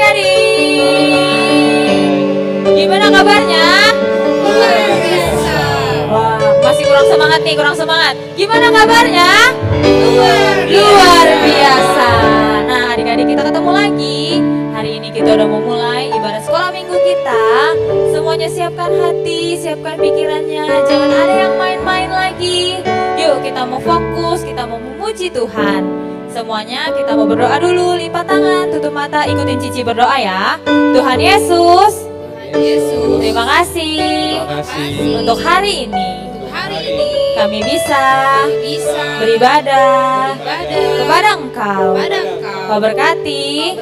adik-adik. Gimana kabarnya? Luar biasa. Wah, masih kurang semangat nih, kurang semangat. Gimana kabarnya? Luar biasa. Nah, adik-adik, kita ketemu lagi. Hari ini kita udah mau mulai ibadah sekolah minggu kita. Semuanya siapkan hati, siapkan pikirannya. Jangan ada yang main-main lagi. Yuk, kita mau fokus, kita mau memuji Tuhan. Semuanya kita mau berdoa dulu. Lipat tangan, tutup mata, ikutin Cici berdoa ya. Tuhan Yesus, terima kasih untuk hari ini. Kami bisa beribadah kepada Engkau. Kau berkati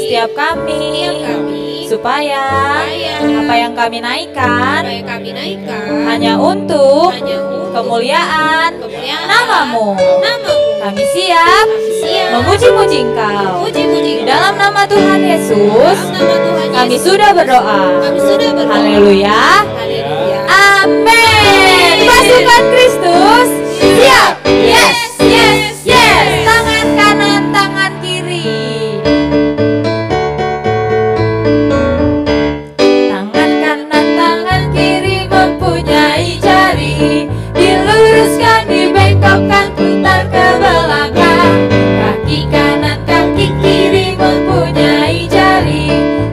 setiap kami supaya apa yang kami naikkan hanya untuk kemuliaan namamu. Kami siap memuji-muji Engkau. Di dalam nama Tuhan Yesus kami sudah berdoa. Haleluya. Amin. Pasukan Kristus siap. Yes, yes, yes. Tangan kanan, tangan kiri. Tangan kanan, tangan kiri mempunyai jari. Diluruskan, dibengkokkan, putar ke belakang. Kaki kanan, kaki kiri mempunyai jari.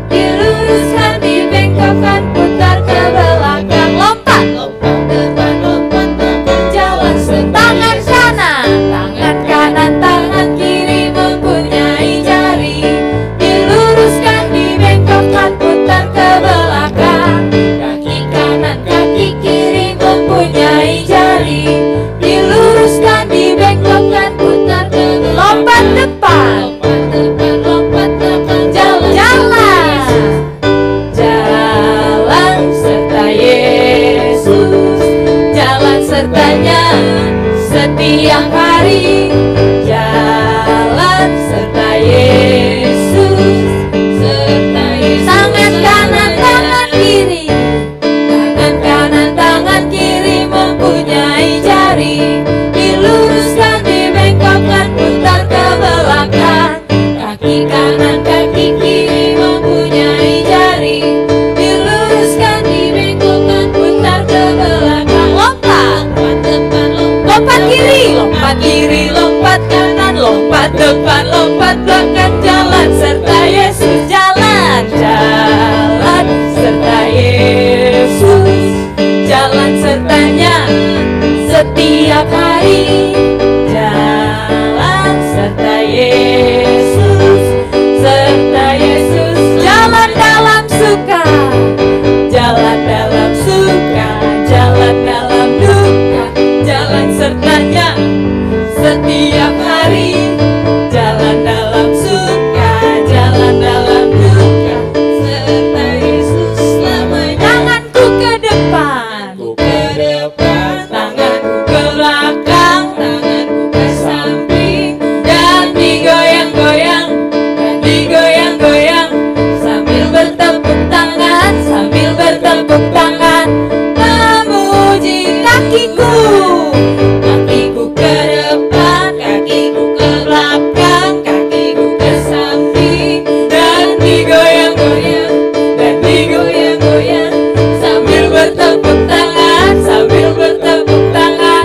Diluruskan, dibengkokkan, putar ke belakang. Lompat, lompat depan, lompat depan, jalan setangan kanan. Tangan kanan, tangan kiri mempunyai jari. Diluruskan, dibengkokkan, putar ke belakang. Kaki kanan, kaki kiri mempunyai jari. Diluruskan, dibengkokkan, putar ke belakang. Lompat depan, lompat depan, jalan, jalan. Jalan serta Yesus, jalan sertanya setiap hari. Jalan serta Yesus, serta Yesus. Tangan kanan, tangan kiri. Tangan kanan, tangan kiri mempunyai jari. Diluruskan, dibengkokkan, putar ke belakang. Kaki kanan, kaki kiri mempunyai jari. Diluruskan, dibengkokkan, putar ke belakang. Lompat, lompat depan, lompat kiri, lompat kiri, lompat kanan, lompat depan, lompat belakang. Jalan serta Yesus, jalan, jalan serta Yesus, jalan sertanya setiap hari. Jalan serta Yesus, serta Yesus. Jalan dalam suka, jalan dalam suka, jalan dalam duka. Jalan sertanya setiap hari. Jalan dalam suka, jalan dalam duka, serta Yesus selamanya. Tanganku ke depan, tanganku ke belakang, tanganku ke samping, dan digoyang-goyang, dan digoyang-goyang, sambil bertepuk tangan, sambil bertepuk tangan, memuji kakiku. Kakiku ke depan, kakiku ke belakang, kakiku ke samping, dan digoyang-goyang, dan digoyang-goyang, sambil bertepuk tangan, sambil bertepuk tangan,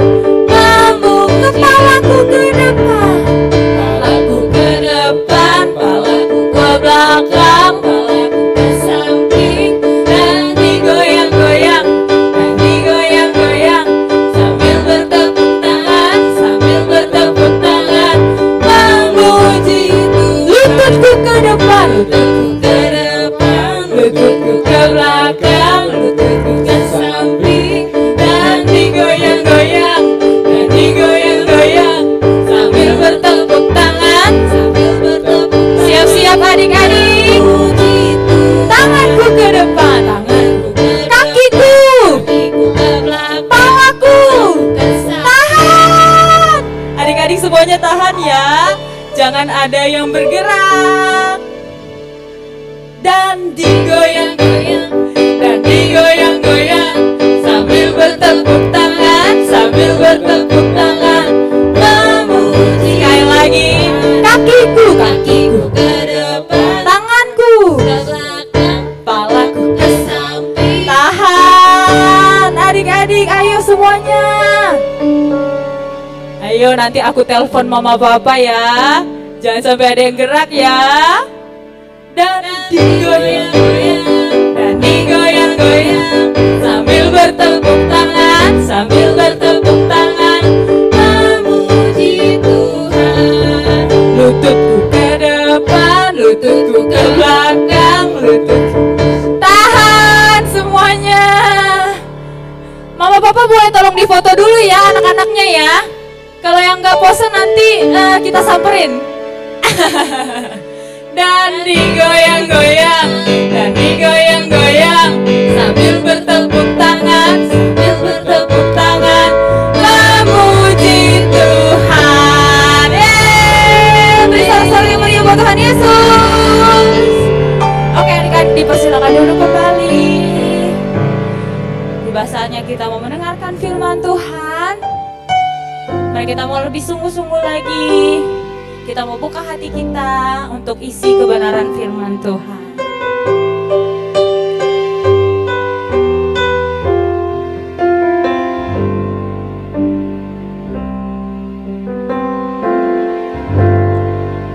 kepalaku ke depan, kepalaku ke depan, kepalaku ke belakang, kepalaku ke samping, dan digoyang-goyang, dan digoyang-goyang, sambil bertepuk tangan, sambil bertepuk tangan, memuji Tuhan. Lututku ke depan, lututku ke depan, lututku ke belakang, lututku ke samping, dan digoyang-goyang, dan digoyang-goyang, sambil bertepuk tangan, sambil bertepuk. Siap-siap adik-adik. Tanganku ke depan, tanganku ke depan, kakiku, kakiku ke belakang, kepalaku, tahan. Adik-adik semuanya tahan ya. Jangan ada yang bergerak. Dan digoyang-goyang, dan digoyang-goyang, sambil bertepuk tangan, sambil bertepuk tangan, memuji. Sekali lagi, kakiku, kakiku ke depan, tanganku, Ayo nanti aku telepon mama papa ya. Jangan sampai ada yang gerak ya. Dan digoyang-goyang, dan digoyang-goyang, sambil bertepuk tangan, sambil bertepuk tangan, memuji Tuhan. Lututku ke depan, lututku ke belakang, lututku. Tahan semuanya. Mama papa boleh tolong difoto dulu ya anak-anaknya ya. Kalau yang nggak pose nanti kita samperin. Dan digoyang-goyang, dan digoyang-goyang, sambil bertepuk tangan, sambil bertepuk tangan, memuji Tuhan. Beri sorak-sorai yang meriah buat Tuhan Yesus. Oke adik-adik dipersilakan duduk kembali. Tiba saatnya kita mau mendengarkan firman Tuhan. Mari kita mau lebih sungguh-sungguh lagi. Kita mau buka hati kita untuk isi kebenaran firman Tuhan.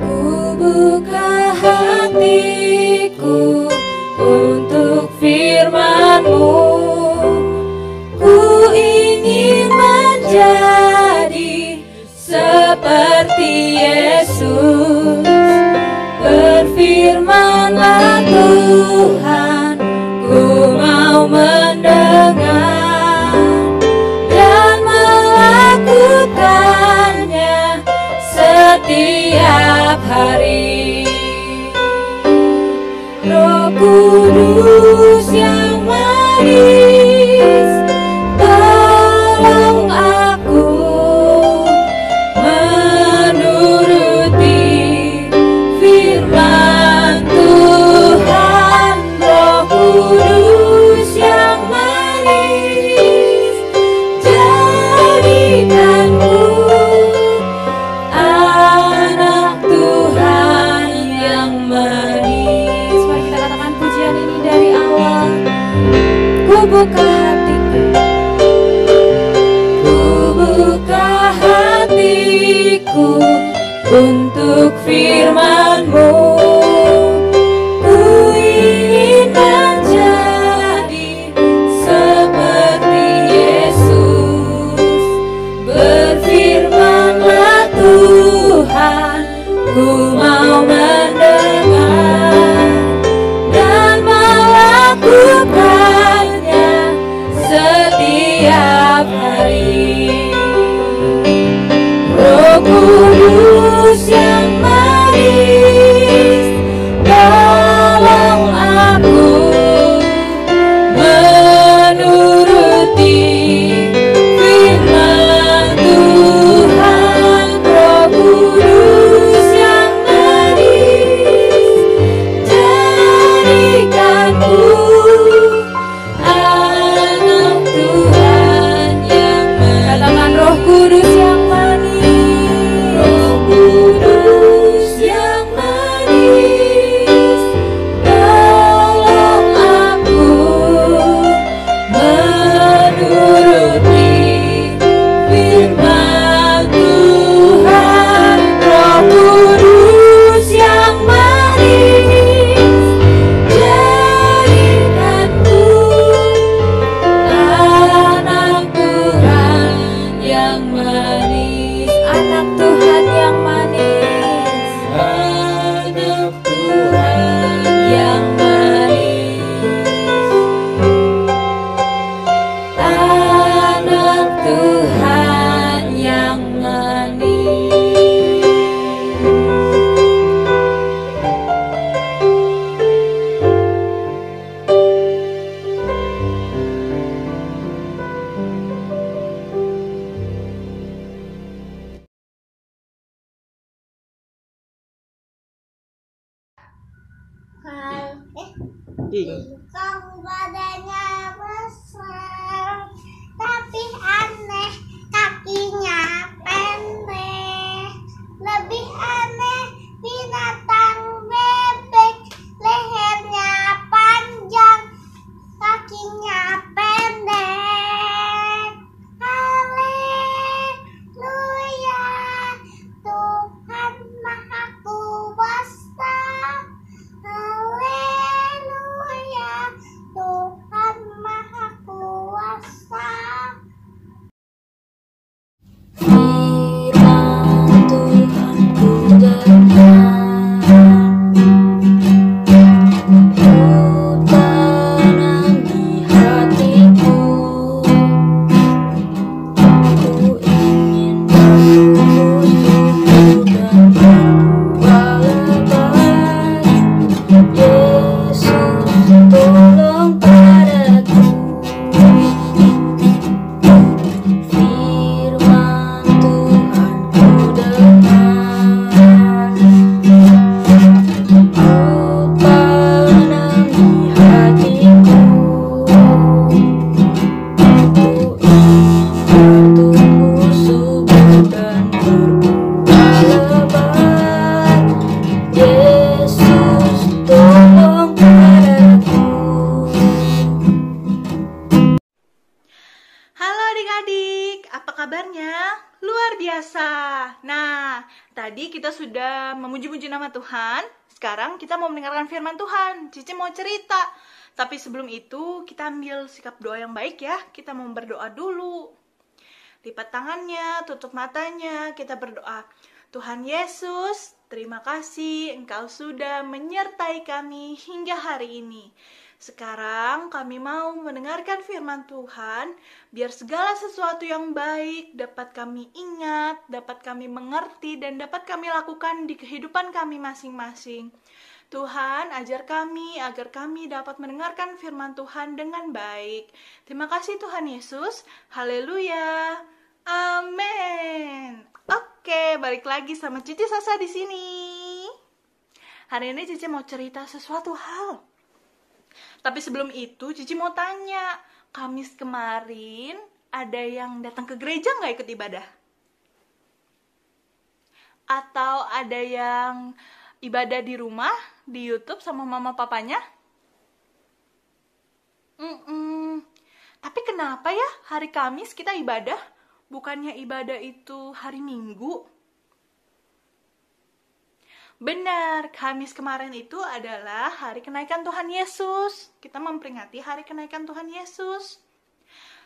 Ku buka hatiku untuk firman-Mu. Ku ingin menjadi seperti Yesus. Berfirmanlah Tuhan, ku mau mendengar dan melakukannya setiap hari. Roh Kudus yang manis, tolong aku menuruti firman Tuhan. Roh Kudus yang manis, jadikanku anak Tuhan yang manis. Mari kita katakan pujian ini dari awal. Ku buka hatiku, ku buka hatiku untuk firman-Mu. Ku ingin menjadi seperti Yesus. Berfirmanlah Tuhan, ku mau mendengar dan melakukannya setiap hari. Roh Kudus yang manis, tolong aku menuruti firman Tuhan. Roh Kudus yang manis, jadikanku anak Tuhan yang manis. Katakan Roh Kudus yang manis, Roh Kudus yang manis, tolong aku menuruti firman Tuhan. Roh Kudus yang manis, jadikanku anak Tuhan yang manis. Anak Tuhan yang manis, anak Tuhan yang manis, anak Tuhan yang manis. Kau badannya besar, tapi aneh kakinya pendek. Lebih aneh binatang bebek, lehernya panjang, kakinya pendek. Haleluya. memuji-muji nama Tuhan, sekarang kita mau mendengarkan firman Tuhan. Cici mau cerita. Tapi sebelum itu, kita ambil sikap doa yang baik ya. Kita mau berdoa dulu. Lipat tangannya, tutup matanya, kita berdoa. Tuhan Yesus, terima kasih Engkau sudah menyertai kami hingga hari ini. Sekarang kami mau mendengarkan firman Tuhan, biar segala sesuatu yang baik dapat kami ingat, dapat kami mengerti, dan dapat kami lakukan di kehidupan kami masing-masing. Tuhan, ajar kami agar kami dapat mendengarkan firman Tuhan dengan baik. Terima kasih Tuhan Yesus. Haleluya. Amin. Oke, balik lagi sama Cici Sasa di sini. Hari ini Cici mau cerita sesuatu hal. Tapi sebelum itu, Cici mau tanya, Kamis kemarin ada yang datang ke gereja nggak ikut ibadah? Atau ada yang ibadah di rumah, di YouTube sama mama papanya? Tapi kenapa ya hari Kamis kita ibadah? Bukannya ibadah itu hari Minggu? Benar, Kamis kemarin itu adalah hari kenaikan Tuhan Yesus. Kita memperingati hari kenaikan Tuhan Yesus.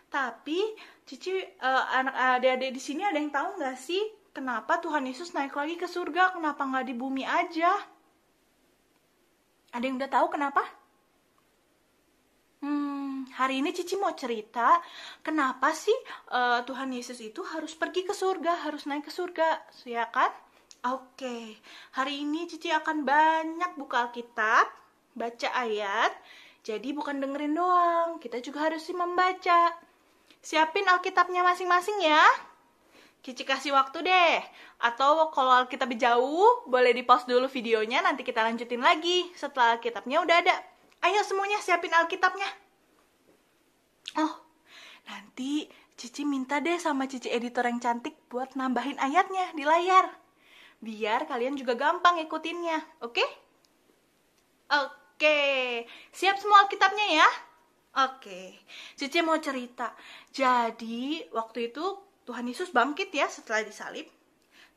Tapi, Cici, adik-adik di sini ada yang tahu nggak sih kenapa Tuhan Yesus naik lagi ke surga? Kenapa nggak di bumi aja? Ada yang udah tahu kenapa? Hari ini Cici mau cerita kenapa sih Tuhan Yesus itu harus pergi ke surga, harus naik ke surga, ya kan? Oke, hari ini Cici akan banyak buka Alkitab, baca ayat, jadi bukan dengerin doang, kita juga harus membaca. Siapin Alkitabnya masing-masing ya. Cici kasih waktu deh, atau kalau Alkitabnya jauh, boleh di-pause dulu videonya, nanti kita lanjutin lagi setelah Alkitabnya udah ada. Ayo semuanya siapin Alkitabnya. Oh, nanti Cici minta deh sama Cici editor yang cantik buat nambahin ayatnya di layar. Biar kalian juga gampang ikutinnya, oke? Oke, siap semua Alkitabnya ya? Oke, Cici mau cerita. Jadi, waktu itu Tuhan Yesus bangkit ya setelah disalib.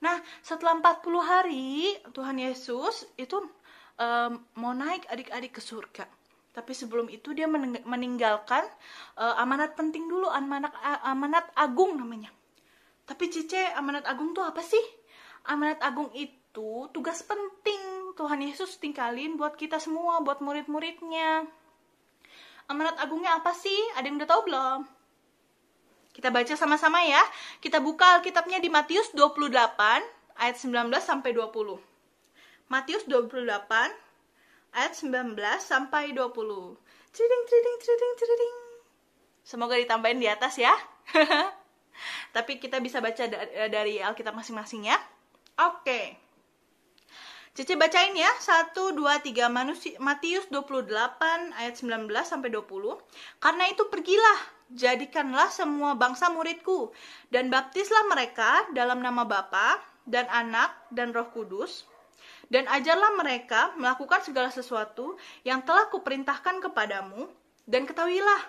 Nah, setelah 40 hari, Tuhan Yesus itu mau naik adik-adik ke surga. Tapi sebelum itu dia meninggalkan amanat penting dulu, amanat agung namanya. Tapi Cici, amanat agung tuh apa sih? Amanat agung itu tugas penting Tuhan Yesus tinggalin buat kita semua, buat murid-muridnya. Amanat agungnya apa sih? Ada yang udah tahu belum? Kita baca sama-sama ya. Kita buka Alkitabnya di Matius 28 ayat 19 sampai 20. Matius 28 ayat 19 sampai 20. Ceding. Semoga ditambahin di atas ya. Tapi kita bisa baca dari Alkitab masing-masing ya. Oke. Cici bacain ya. 1, 2, 3 Matius 28 ayat 19 sampai 20. Karena itu pergilah, jadikanlah semua bangsa muridku, dan baptislah mereka dalam nama Bapa dan Anak dan Roh Kudus, dan ajarlah mereka melakukan segala sesuatu yang telah kuperintahkan kepadamu, dan ketahuilah,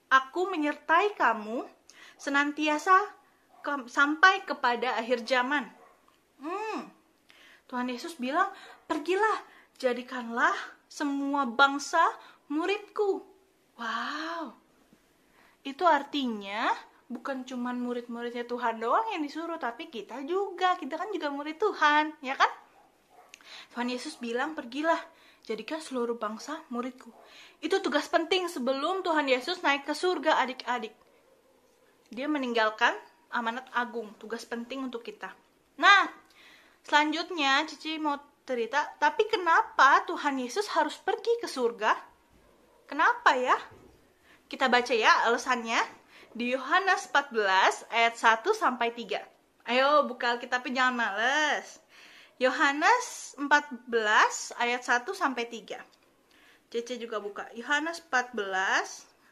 aku menyertai kamu senantiasa sampai kepada akhir zaman. Tuhan Yesus bilang, pergilah, jadikanlah semua bangsa muridku. Wow, itu artinya bukan cuma murid-muridnya Tuhan doang yang disuruh, tapi kita juga. Kita kan juga murid Tuhan, ya kan? Tuhan Yesus bilang, pergilah, jadikan seluruh bangsa muridku. Itu tugas penting sebelum Tuhan Yesus naik ke surga, adik-adik. Dia meninggalkan amanat agung, tugas penting untuk kita. Nah, selanjutnya Cici mau cerita, tapi kenapa Tuhan Yesus harus pergi ke surga? Kenapa ya? Kita baca ya alasannya di Yohanes 14 ayat 1 sampai 3. Ayo buka Alkitabnya, jangan males. Yohanes 14 ayat 1 sampai 3. Cici juga buka Yohanes 14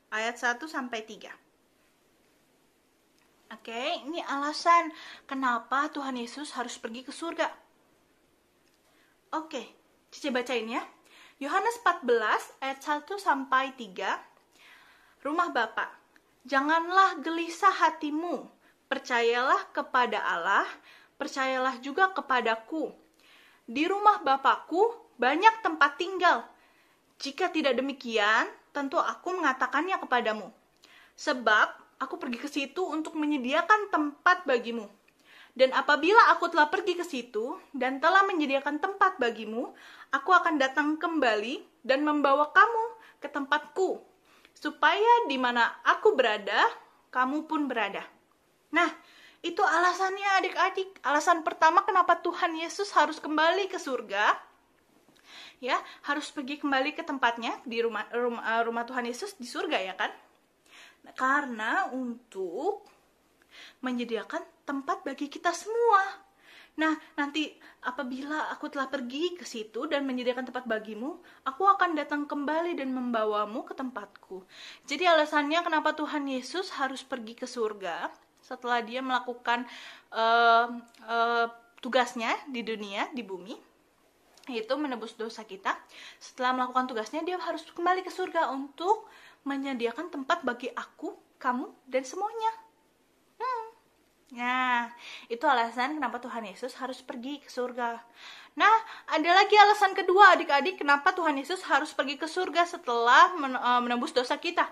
ayat 1 sampai 3. Oke, ini alasan kenapa Tuhan Yesus harus pergi ke surga. Oke, Cici bacain ya. Yohanes 14 ayat 1 sampai 3. Rumah Bapa, janganlah gelisah hatimu. Percayalah kepada Allah, percayalah juga kepadaku. Di rumah Bapakku banyak tempat tinggal. Jika tidak demikian, tentu aku mengatakannya kepadamu. Sebab aku pergi ke situ untuk menyediakan tempat bagimu. Dan apabila aku telah pergi ke situ dan telah menyediakan tempat bagimu, aku akan datang kembali dan membawa kamu ke tempatku, supaya di mana aku berada, kamu pun berada. Nah, itu alasannya adik-adik. Alasan pertama kenapa Tuhan Yesus harus kembali ke surga. Ya, harus pergi kembali ke tempatnya di rumah Tuhan Yesus di surga, ya kan? Karena untuk menyediakan tempat bagi kita semua. Nah, nanti apabila aku telah pergi ke situ dan menyediakan tempat bagimu, aku akan datang kembali dan membawamu ke tempatku. Jadi alasannya kenapa Tuhan Yesus harus pergi ke surga setelah dia melakukan tugasnya di dunia, di bumi, yaitu menebus dosa kita. Setelah melakukan tugasnya, dia harus kembali ke surga untuk menyediakan tempat bagi aku, kamu, dan semuanya. Nah, itu alasan kenapa Tuhan Yesus harus pergi ke surga. Nah, ada lagi alasan kedua adik-adik kenapa Tuhan Yesus harus pergi ke surga setelah menembus dosa kita.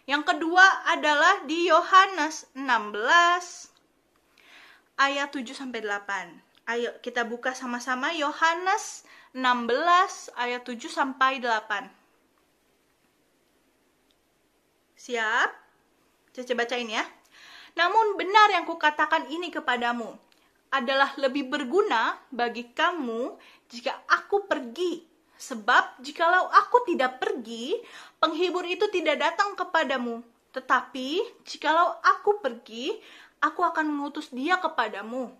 Yang kedua adalah di Yohanes 16 ayat 7-8. Ayo kita buka sama-sama Yohanes 16 ayat 7-8. Siap? Cece bacain ya. Namun benar yang kukatakan ini kepadamu adalah lebih berguna bagi kamu jika aku pergi. Sebab jikalau aku tidak pergi, penghibur itu tidak datang kepadamu. Tetapi jikalau aku pergi, aku akan mengutus dia kepadamu.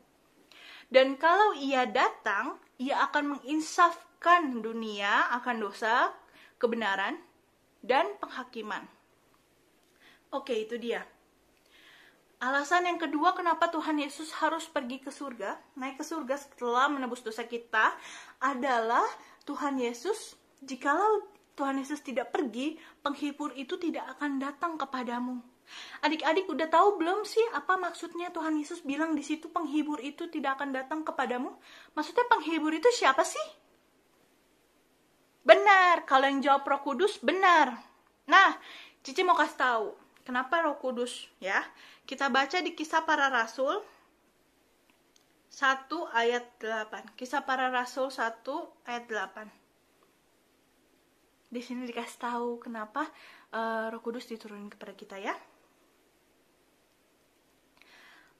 Dan kalau ia datang, ia akan menginsafkan dunia akan dosa, kebenaran, dan penghakiman. Oke, itu dia. Alasan yang kedua kenapa Tuhan Yesus harus pergi ke surga, naik ke surga setelah menebus dosa kita, adalah Tuhan Yesus, jikalau Tuhan Yesus tidak pergi, penghibur itu tidak akan datang kepadamu. Adik-adik udah tahu belum sih apa maksudnya Tuhan Yesus bilang di situ penghibur itu tidak akan datang kepadamu? Maksudnya penghibur itu siapa sih? Benar, kalau yang jawab Roh Kudus benar. Nah, Cici mau kasih tahu. Kenapa Roh Kudus ya? Kita baca di Kisah Para Rasul 1 ayat 8. Kisah Para Rasul 1 ayat 8. Di sini dikasih tahu kenapa Roh Kudus diturunkan kepada kita ya.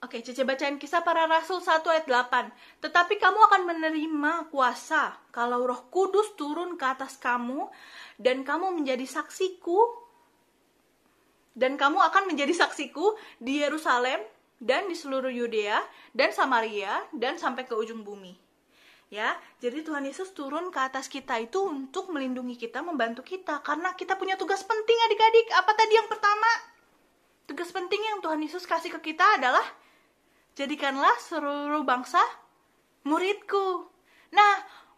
Oke, Cece bacain Kisah Para Rasul 1 ayat 8. Tetapi kamu akan menerima kuasa kalau Roh Kudus turun ke atas kamu dan kamu menjadi saksiku. Dan kamu akan menjadi saksiku di Yerusalem dan di seluruh Yudea dan Samaria dan sampai ke ujung bumi. Ya, jadi Tuhan Yesus turun ke atas kita itu untuk melindungi kita, membantu kita. Karena kita punya tugas penting adik-adik. Apa tadi yang pertama? Tugas penting yang Tuhan Yesus kasih ke kita adalah jadikanlah seluruh bangsa muridku. Nah,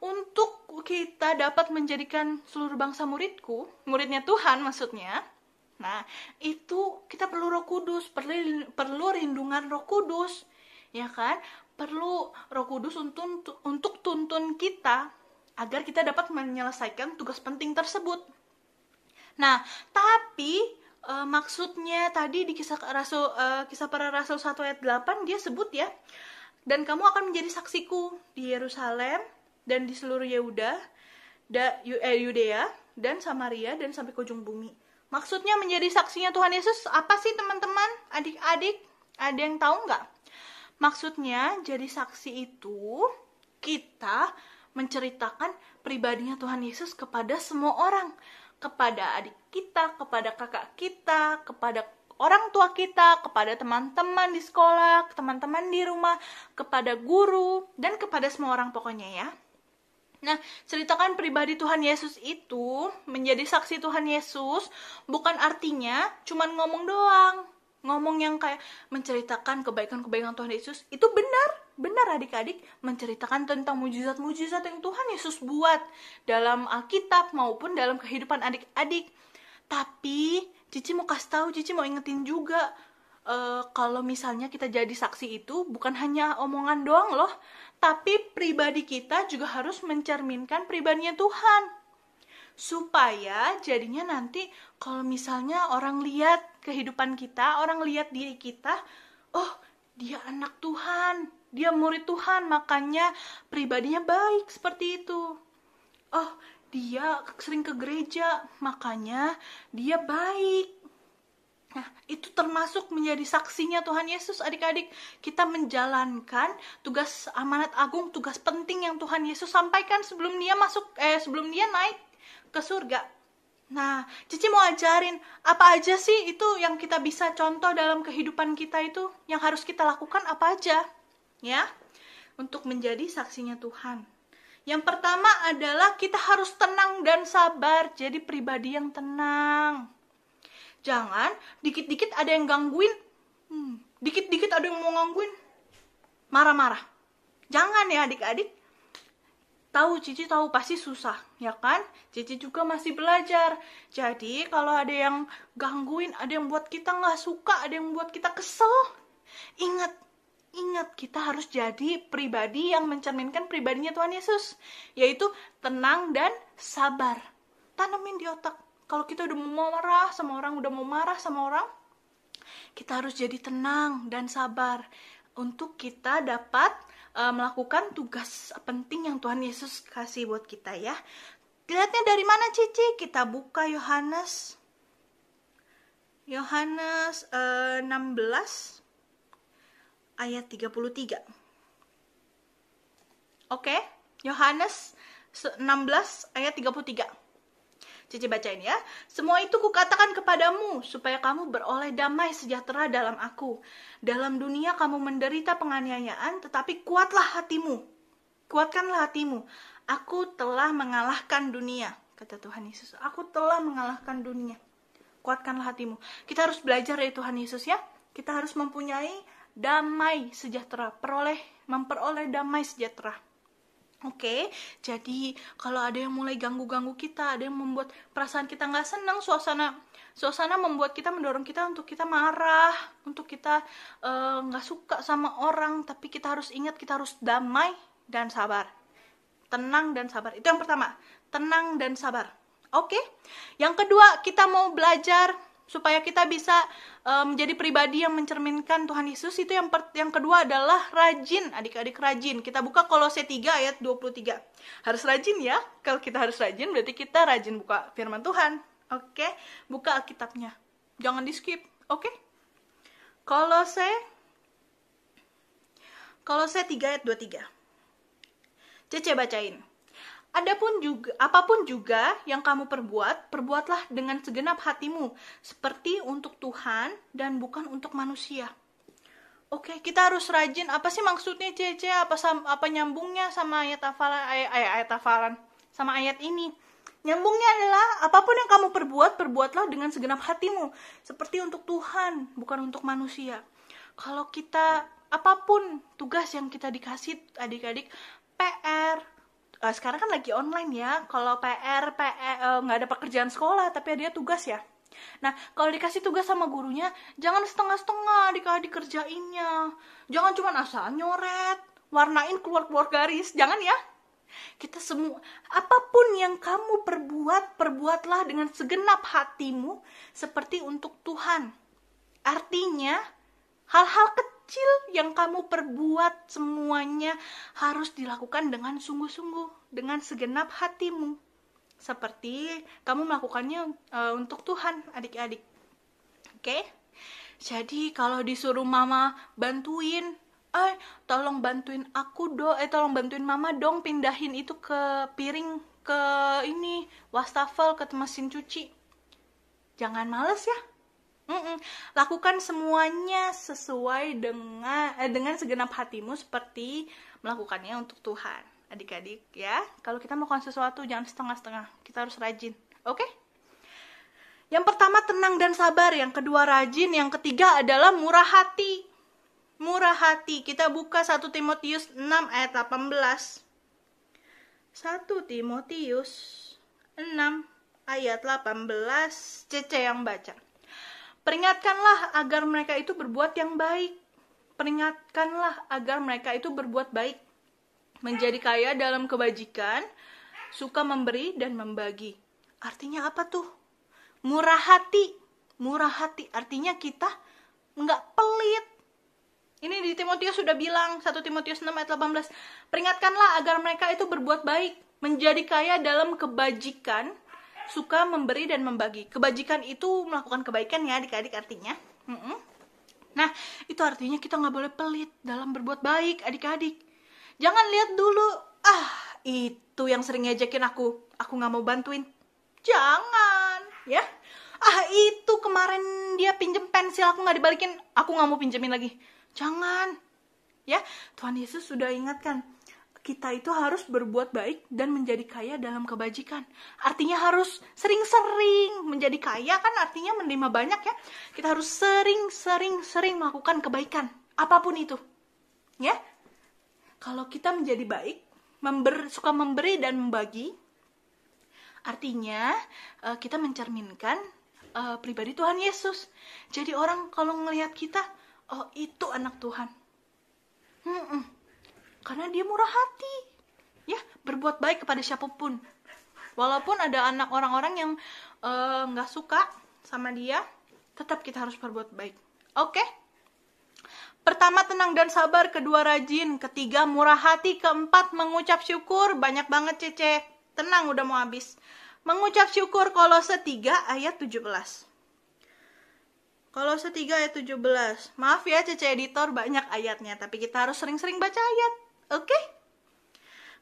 untuk kita dapat menjadikan seluruh bangsa muridku, muridnya Tuhan maksudnya. Nah, itu kita perlu Roh Kudus, perlu rindungan Roh Kudus, ya kan? Perlu Roh Kudus untuk tuntun kita agar kita dapat menyelesaikan tugas penting tersebut. Nah, tapi maksudnya tadi di Kisah Para Rasul 1 ayat 8 dia sebut ya, dan kamu akan menjadi saksiku di Yerusalem dan di seluruh Yudea dan Samaria dan sampai ke ujung bumi. Maksudnya menjadi saksinya Tuhan Yesus apa sih teman-teman, adik-adik? Ada yang tahu nggak? Maksudnya jadi saksi itu kita menceritakan pribadinya Tuhan Yesus kepada semua orang. Kepada adik kita, kepada kakak kita, kepada orang tua kita, kepada teman-teman di sekolah, teman-teman di rumah, kepada guru, dan kepada semua orang pokoknya ya. Nah, ceritakan pribadi Tuhan Yesus itu, menjadi saksi Tuhan Yesus, bukan artinya cuman ngomong doang. Ngomong yang kayak menceritakan kebaikan-kebaikan Tuhan Yesus, itu benar adik-adik, menceritakan tentang mujizat-mujizat yang Tuhan Yesus buat dalam Alkitab maupun dalam kehidupan adik-adik. Tapi, Cici mau kasih tahu, Cici mau ingetin juga, kalau misalnya kita jadi saksi itu bukan hanya omongan doang loh, tapi pribadi kita juga harus mencerminkan pribadinya Tuhan. Supaya jadinya nanti kalau misalnya orang lihat kehidupan kita, orang lihat diri kita, oh dia anak Tuhan, dia murid Tuhan, makanya pribadinya baik seperti itu. Oh dia sering ke gereja, makanya dia baik. Nah, itu termasuk menjadi saksinya Tuhan Yesus, adik-adik. Kita menjalankan tugas amanat agung, tugas penting yang Tuhan Yesus sampaikan sebelum dia naik ke surga. Nah, Cici mau ajarin apa aja sih itu yang kita bisa contoh dalam kehidupan kita itu, yang harus kita lakukan apa aja, ya, untuk menjadi saksinya Tuhan. Yang pertama adalah kita harus tenang dan sabar, jadi pribadi yang tenang. Jangan dikit-dikit ada yang gangguin, dikit-dikit ada yang mau gangguin, marah-marah. Jangan ya adik-adik. Cici tahu pasti susah, ya kan? Cici juga masih belajar. Jadi kalau ada yang gangguin, ada yang buat kita nggak suka, ada yang buat kita kesel, ingat, kita harus jadi pribadi yang mencerminkan pribadinya Tuhan Yesus, yaitu tenang dan sabar. Tanamin di otak. Kalau kita udah mau marah sama orang, kita harus jadi tenang dan sabar untuk kita dapat melakukan tugas penting yang Tuhan Yesus kasih buat kita, ya. Lihatnya dari mana, Cici? Kita buka Yohanes 16 ayat 33. Oke, Yohanes 16 ayat 33. Cici bacain ya. Semua itu kukatakan kepadamu, supaya kamu beroleh damai sejahtera dalam aku. Dalam dunia kamu menderita penganiayaan, tetapi kuatlah hatimu. Kuatkanlah hatimu. Aku telah mengalahkan dunia, kata Tuhan Yesus. Aku telah mengalahkan dunia. Kuatkanlah hatimu. Kita harus belajar dari Tuhan Yesus, ya. Kita harus mempunyai damai sejahtera. Memperoleh damai sejahtera. Oke, jadi kalau ada yang mulai ganggu-ganggu kita, ada yang membuat perasaan kita nggak senang, suasana membuat kita, mendorong kita untuk kita marah, untuk kita nggak suka sama orang, tapi kita harus ingat, kita harus damai dan sabar. Tenang dan sabar, itu yang pertama, tenang dan sabar. Oke, yang kedua, kita mau belajar supaya kita bisa menjadi pribadi yang mencerminkan Tuhan Yesus. Itu yang kedua adalah rajin, adik-adik rajin. Kita buka Kolose 3 ayat 23. Harus rajin ya. Kalau kita harus rajin berarti kita rajin buka firman Tuhan. Oke, buka Alkitabnya. Jangan di skip. Oke. Kolose 3 ayat 23. Cece bacain. Apapun juga yang kamu perbuatlah dengan segenap hatimu, seperti untuk Tuhan dan bukan untuk manusia. Oke, kita harus rajin. Apa sih maksudnya, Cece? Apa nyambungnya sama ayat hafalan sama ayat ini? Nyambungnya adalah apapun yang kamu perbuatlah dengan segenap hatimu, seperti untuk Tuhan, bukan untuk manusia. Kalau kita apapun tugas yang kita dikasih, adik-adik, PR, sekarang kan lagi online ya. Kalau PR nggak ada pekerjaan sekolah, tapi ada tugas ya. Nah, kalau dikasih tugas sama gurunya, jangan setengah-setengah adik-adik kerjainnya. Jangan cuma asal nyoret, warnain keluar garis, jangan ya. Kita semua, apapun yang kamu perbuatlah dengan segenap hatimu, seperti untuk Tuhan. Artinya, hal-hal kecil yang kamu perbuat semuanya harus dilakukan dengan sungguh-sungguh, dengan segenap hatimu, seperti kamu melakukannya untuk Tuhan, adik-adik. Oke? Jadi kalau disuruh mama bantuin, tolong bantuin mama dong pindahin itu ke piring, ke ini wastafel, ke mesin cuci. Jangan males ya. Lakukan semuanya sesuai dengan segenap hatimu, seperti melakukannya untuk Tuhan, adik-adik ya. Kalau kita melakukan sesuatu jangan setengah-setengah, kita harus rajin. Oke? Yang pertama tenang dan sabar, yang kedua rajin, yang ketiga adalah murah hati. Murah hati. Kita buka 1 Timotius 6 ayat 18. 1 Timotius 6 ayat 18. Cece yang baca. Peringatkanlah agar mereka itu berbuat yang baik. Peringatkanlah agar mereka itu berbuat baik. menjadi kaya dalam kebajikan, suka memberi dan membagi. Artinya apa tuh? Murah hati. Murah hati artinya kita nggak pelit. Ini di Timotius sudah bilang, 1 Timotius 6 ayat 18. Peringatkanlah agar mereka itu berbuat baik, menjadi kaya dalam kebajikan, suka memberi dan membagi. Kebajikan itu melakukan kebaikan ya adik-adik artinya. Nah, itu artinya kita nggak boleh pelit dalam berbuat baik adik-adik. Jangan lihat dulu, itu yang sering ngejekin aku nggak mau bantuin. Jangan, ya. Itu kemarin dia pinjem pensil, aku nggak dibalikin, aku nggak mau pinjemin lagi. Jangan, ya. Tuhan Yesus sudah ingatkan, kita itu harus berbuat baik dan menjadi kaya dalam kebajikan. Artinya harus sering-sering menjadi kaya, kan artinya menerima banyak ya. Kita harus sering melakukan kebaikan, apapun itu. Ya. Kalau kita menjadi baik, suka memberi dan membagi, artinya kita mencerminkan pribadi Tuhan Yesus. Jadi orang kalau ngelihat kita, oh itu anak Tuhan. Karena dia murah hati, ya, berbuat baik kepada siapapun. Walaupun ada anak orang-orang yang nggak suka sama dia, tetap kita harus berbuat baik. Oke? Pertama, tenang dan sabar. Kedua, rajin. Ketiga, murah hati. Keempat, mengucap syukur. Banyak banget Cece. Tenang, udah mau habis. Mengucap syukur, Kolose 3 ayat 17. Kolose 3 ayat 17. Maaf ya Cece editor, banyak ayatnya, tapi kita harus sering-sering baca ayat. Oke?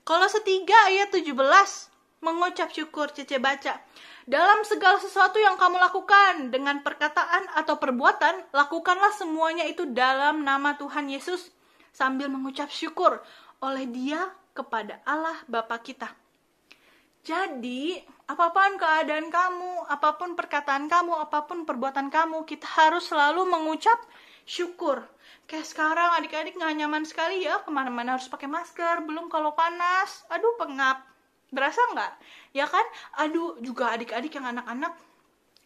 Kolose 3 ayat 17. Mengucap syukur, Cece baca. Dalam segala sesuatu yang kamu lakukan, dengan perkataan atau perbuatan, lakukanlah semuanya itu dalam nama Tuhan Yesus, sambil mengucap syukur oleh Dia kepada Allah Bapa kita. Jadi, apapun keadaan kamu, apapun perkataan kamu, apapun perbuatan kamu, kita harus selalu mengucap syukur. Kayak sekarang adik-adik gak nyaman sekali ya, kemana-mana harus pakai masker, belum kalau panas, aduh pengap. Berasa nggak? Ya kan? Aduh, juga adik-adik yang anak-anak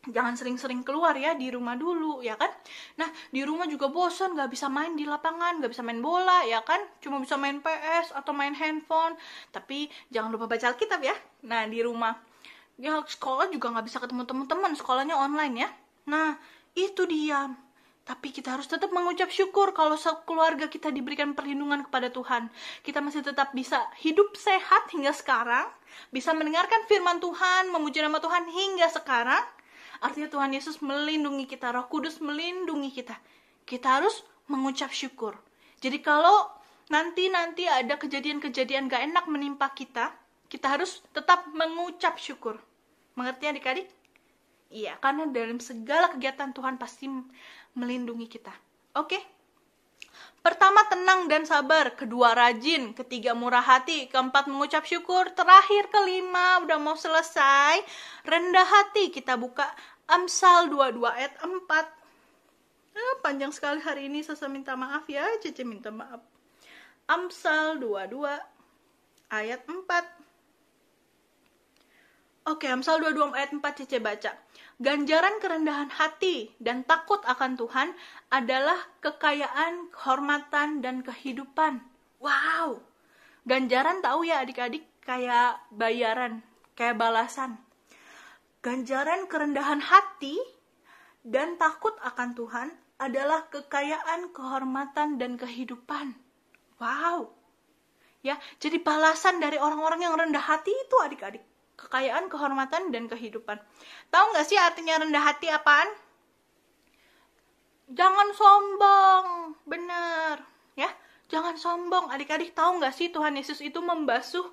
jangan sering-sering keluar ya, di rumah dulu, ya kan? Nah, di rumah juga bosan, nggak bisa main di lapangan, nggak bisa main bola, ya kan? Cuma bisa main PS atau main handphone. Tapi jangan lupa baca Alkitab ya. Nah, di rumah. Ya, sekolah juga nggak bisa ketemu teman-teman, sekolahnya online ya. Nah, itu dia. Tapi kita harus tetap mengucap syukur kalau keluarga kita diberikan perlindungan kepada Tuhan. Kita masih tetap bisa hidup sehat hingga sekarang. Bisa mendengarkan firman Tuhan, memuji nama Tuhan hingga sekarang. Artinya Tuhan Yesus melindungi kita, Roh Kudus melindungi kita. Kita harus mengucap syukur. Jadi kalau nanti ada kejadian-kejadian gak enak menimpa kita, kita harus tetap mengucap syukur. Mengerti adik-adik? Iya, karena dalam segala kegiatan Tuhan pasti melindungi kita. Oke? Pertama, tenang dan sabar. Kedua, rajin. Ketiga, murah hati. Keempat, mengucap syukur. Terakhir, kelima, udah mau selesai, rendah hati. Kita buka Amsal 22 ayat 4. Panjang sekali hari ini, saya minta maaf ya. Cece minta maaf. Amsal 22 ayat 4. Oke, Amsal 22 ayat 4 Cece baca. Ganjaran kerendahan hati dan takut akan Tuhan adalah kekayaan, kehormatan, dan kehidupan. Wow! Ganjaran tahu ya adik-adik, kayak bayaran, kayak balasan. Ganjaran kerendahan hati dan takut akan Tuhan adalah kekayaan, kehormatan, dan kehidupan. Wow! Ya, jadi balasan dari orang-orang yang rendah hati itu adik-adik. Kekayaan, kehormatan, dan kehidupan. Tahu nggak sih artinya rendah hati apaan? Jangan sombong, bener, ya. Jangan sombong. Adik-adik tahu nggak sih Tuhan Yesus itu membasuh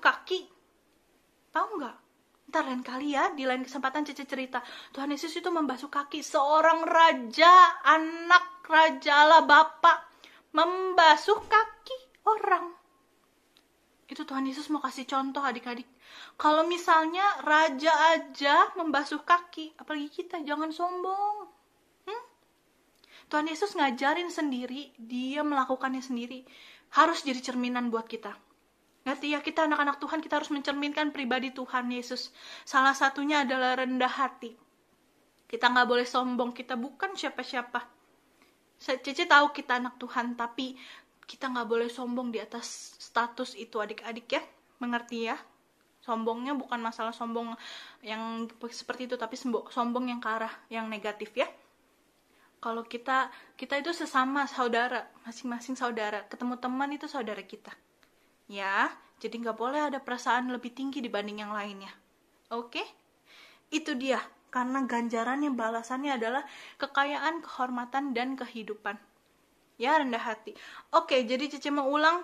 kaki? Tahu nggak? Ntar lain kali ya, di lain kesempatan Cece cerita. Tuhan Yesus itu membasuh kaki seorang raja, anak raja Allah Bapa, membasuh kaki orang. Itu Tuhan Yesus mau kasih contoh adik-adik. Kalau misalnya raja aja membasuh kaki, apalagi kita, jangan sombong. Tuhan Yesus ngajarin sendiri, dia melakukannya sendiri. Harus jadi cerminan buat kita. Ngerti ya, kita anak-anak Tuhan, kita harus mencerminkan pribadi Tuhan Yesus. Salah satunya adalah rendah hati. Kita nggak boleh sombong, kita bukan siapa-siapa. Cece tahu kita anak Tuhan, tapi kita nggak boleh sombong di atas status itu adik-adik ya. Mengerti ya? Sombongnya bukan masalah sombong yang seperti itu, tapi sombong yang ke arah yang negatif ya. Kalau kita itu sesama saudara, masing-masing saudara. Ketemu teman itu saudara kita. Ya, jadi nggak boleh ada perasaan lebih tinggi dibanding yang lainnya. Oke? Itu dia. Karena ganjarannya, balasannya adalah kekayaan, kehormatan, dan kehidupan. Ya, rendah hati. Oke, jadi Cece mau ulang.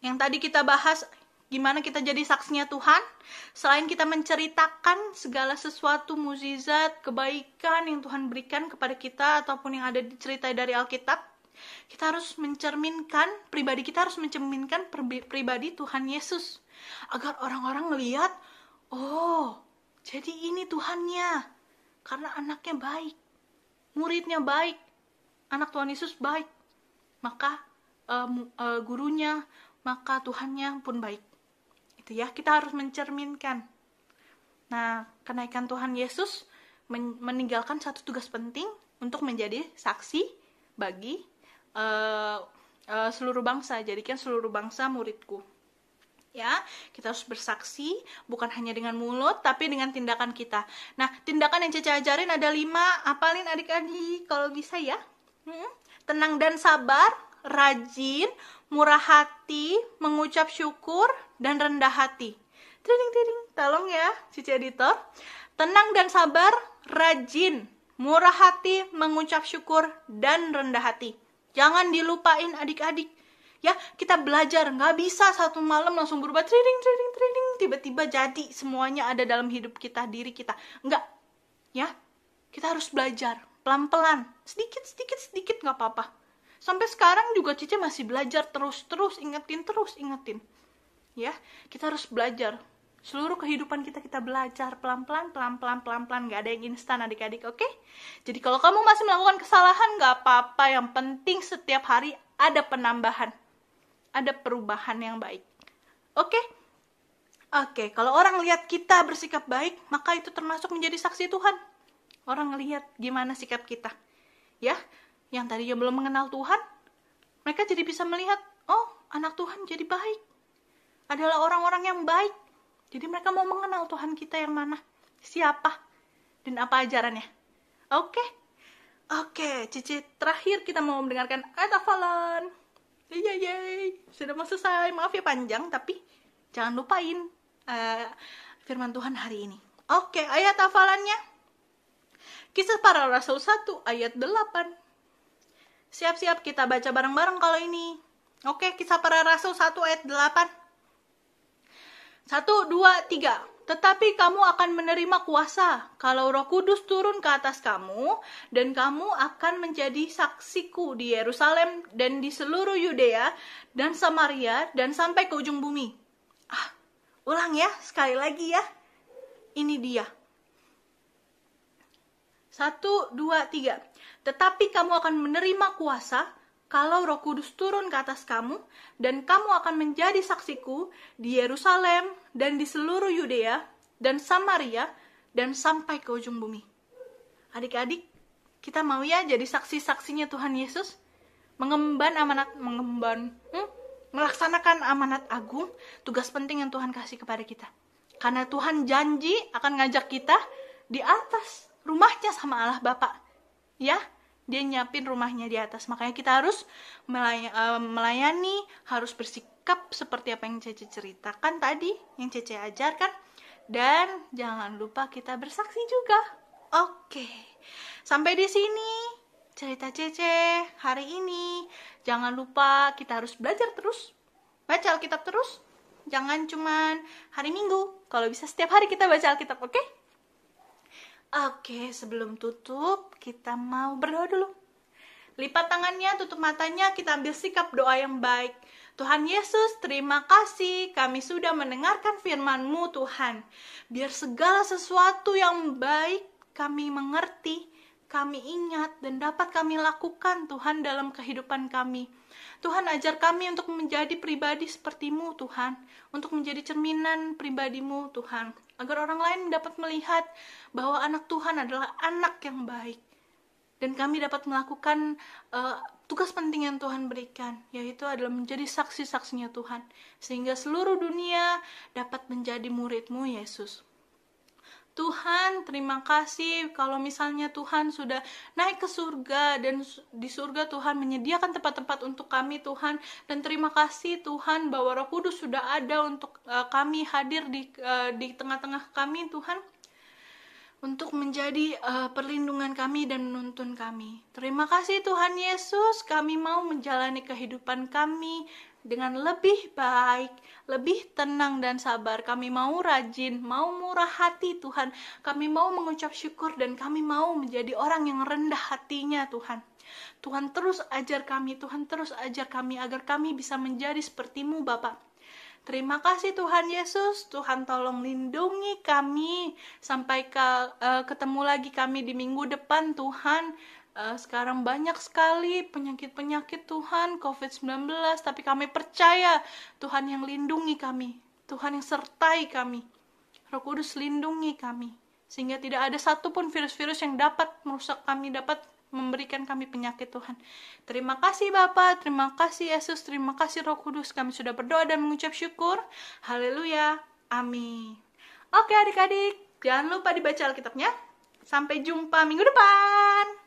Yang tadi kita bahas, gimana kita jadi saksinya Tuhan. Selain kita menceritakan segala sesuatu mukjizat, kebaikan yang Tuhan berikan kepada kita, ataupun yang ada diceritai dari Alkitab, kita harus mencerminkan, pribadi kita harus mencerminkan pribadi Tuhan Yesus. Agar orang-orang melihat, oh, jadi ini Tuhannya. Karena anaknya baik, muridnya baik, anak Tuhan Yesus baik. Maka gurunya, maka Tuhannya pun baik. Itu ya, kita harus mencerminkan. Nah, kenaikan Tuhan Yesus meninggalkan satu tugas penting untuk menjadi saksi bagi seluruh bangsa. Jadikan seluruh bangsa muridku. Ya, kita harus bersaksi bukan hanya dengan mulut, tapi dengan tindakan kita. Nah, tindakan yang Cece ajarin ada 5. Apalin adik-adik kalau bisa ya. Tenang dan sabar, rajin, murah hati, mengucap syukur, dan rendah hati. Tiding, tolong ya, Cici editor. Tenang dan sabar, rajin, murah hati, mengucap syukur, dan rendah hati. Jangan dilupain adik-adik. Ya, kita belajar, nggak bisa satu malam langsung berubah trading, tiba-tiba jadi semuanya ada dalam hidup kita, diri kita. Enggak, ya, kita harus belajar, pelan-pelan, sedikit nggak apa-apa. Sampai sekarang juga Cici masih belajar terus ingetin. Ya, kita harus belajar. Seluruh kehidupan kita belajar pelan-pelan, nggak ada yang instan adik-adik, oke? Jadi kalau kamu masih melakukan kesalahan, nggak apa-apa, yang penting setiap hari ada penambahan, ada perubahan yang baik, oke? Oke, kalau orang lihat kita bersikap baik, maka itu termasuk menjadi saksi Tuhan. Orang lihat gimana sikap kita, ya? Yang tadinya belum mengenal Tuhan, mereka jadi bisa melihat, oh, anak Tuhan jadi baik, adalah orang-orang yang baik. Jadi mereka mau mengenal Tuhan kita yang mana, siapa, dan apa ajarannya. Oke, Cici terakhir kita mau mendengarkan ayat hafalan. Yeay, sudah mau selesai. Maaf ya panjang, tapi jangan lupain firman Tuhan hari ini. Oke, ayat hafalannya. Kisah Para Rasul 1 ayat 8. Siap-siap kita baca bareng-bareng kalau ini. Oke, Kisah Para Rasul 1 ayat 8. 1, 2, 3. Tetapi kamu akan menerima kuasa kalau Roh Kudus turun ke atas kamu, dan kamu akan menjadi saksiku di Yerusalem dan di seluruh Yudea dan Samaria dan sampai ke ujung bumi. Ulang ya, sekali lagi ya. Ini dia. 1, 2, 3. Tetapi kamu akan menerima kuasa kalau Roh Kudus turun ke atas kamu, dan kamu akan menjadi saksiku di Yerusalem dan di seluruh Yudea dan Samaria dan sampai ke ujung bumi. Adik-adik, kita mau ya jadi saksi-saksinya Tuhan Yesus, melaksanakan amanat agung, tugas penting yang Tuhan kasih kepada kita. Karena Tuhan janji akan ngajak kita di atas rumahnya sama Allah Bapa. Ya, Dia nyiapin rumahnya di atas. Makanya kita harus melayani, harus bersikap seperti apa yang Cece ceritakan tadi, yang Cece ajarkan. Dan jangan lupa kita bersaksi juga. Oke, sampai di sini cerita Cece hari ini. Jangan lupa kita harus belajar terus, baca Alkitab terus. Jangan cuman hari Minggu. Kalau bisa setiap hari kita baca Alkitab, oke? Oke, sebelum tutup, kita mau berdoa dulu. Lipat tangannya, tutup matanya, kita ambil sikap doa yang baik. Tuhan Yesus, terima kasih kami sudah mendengarkan firman-Mu, Tuhan. Biar segala sesuatu yang baik kami mengerti, kami ingat, dan dapat kami lakukan, Tuhan, dalam kehidupan kami. Tuhan, ajar kami untuk menjadi pribadi seperti-Mu, Tuhan. Untuk menjadi cerminan pribadi-Mu, Tuhan. Agar orang lain dapat melihat bahwa anak Tuhan adalah anak yang baik. Dan kami dapat melakukan tugas penting yang Tuhan berikan, yaitu adalah menjadi saksi-saksinya Tuhan, sehingga seluruh dunia dapat menjadi murid-Mu, Yesus. Tuhan, terima kasih kalau misalnya Tuhan sudah naik ke surga, dan di surga Tuhan menyediakan tempat-tempat untuk kami, Tuhan. Dan terima kasih Tuhan bahwa Roh Kudus sudah ada untuk kami hadir di tengah-tengah kami, Tuhan, untuk menjadi perlindungan kami dan menuntun kami. Terima kasih Tuhan Yesus, kami mau menjalani kehidupan kami dengan lebih baik, lebih tenang dan sabar. Kami mau rajin, mau murah hati Tuhan. Kami mau mengucap syukur dan kami mau menjadi orang yang rendah hatinya Tuhan. Tuhan terus ajar kami, Tuhan terus ajar kami agar kami bisa menjadi seperti-Mu Bapa. Terima kasih Tuhan Yesus, Tuhan tolong lindungi kami sampai ketemu lagi kami di minggu depan Tuhan. Sekarang banyak sekali penyakit-penyakit Tuhan, COVID-19, tapi kami percaya Tuhan yang lindungi kami, Tuhan yang sertai kami. Roh Kudus lindungi kami, sehingga tidak ada satupun virus-virus yang dapat merusak kami, dapat memberikan kami penyakit Tuhan. Terima kasih Bapa, terima kasih Yesus, terima kasih Roh Kudus. Kami sudah berdoa dan mengucap syukur. Haleluya, amin. Oke adik-adik, jangan lupa dibaca Alkitabnya. Sampai jumpa minggu depan.